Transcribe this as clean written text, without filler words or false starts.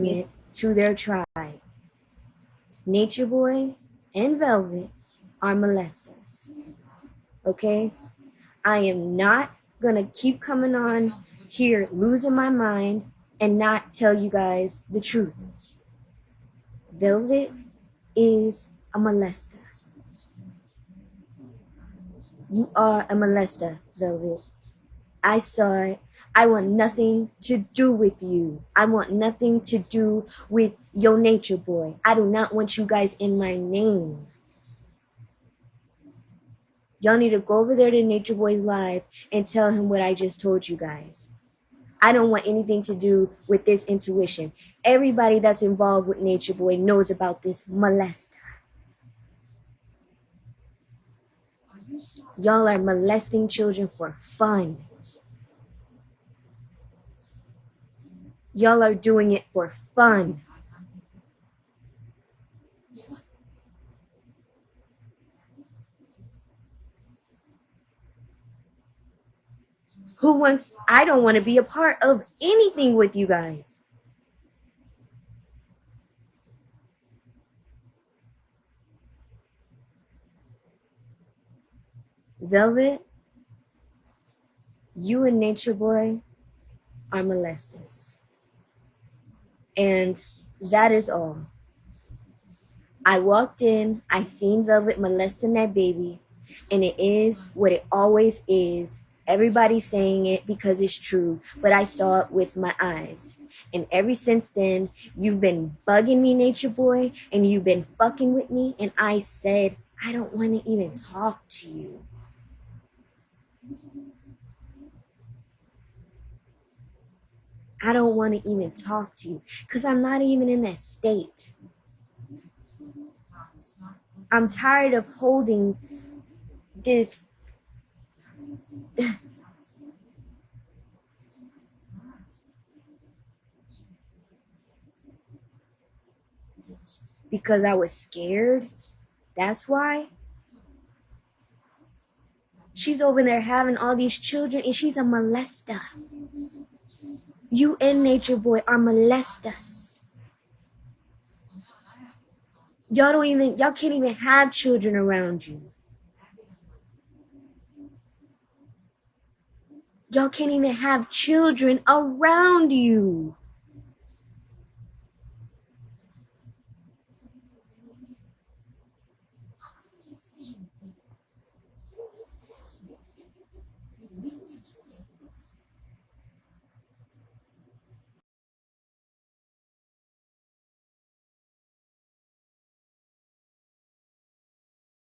compliment to their tribe. Nature Boy and Velvet are molesters. Okay? I am not going to keep coming on here losing my mind and not tell you guys the truth. Velvet is a molester. You are a molester, Velvet. I saw it. I want nothing to do with you. I want nothing to do with your Nature Boy. I do not want you guys in my name. Y'all need to go over there to Nature Boy's live and tell him what I just told you guys. I don't want anything to do with this intuition. Everybody that's involved with Nature Boy knows about this molester. Y'all are molesting children for fun. Y'all are doing it for fun. I don't want to be a part of anything with you guys. Velvet, you and Nature Boy are molesters. And that is all. I walked in, I seen Velvet molesting that baby, and it is what it always is. Everybody's saying it because it's true, but I saw it with my eyes. And ever since then, you've been bugging me, Nature Boy, and you've been fucking with me, and I said, I don't want to even talk to you. I don't want to even talk to you because I'm not even in that state. I'm tired of holding this. Because I was scared. That's why. She's over there having all these children and she's a molester. You and Nature Boy are molesters. Y'all can't even have children around you. Y'all can't even have children around you.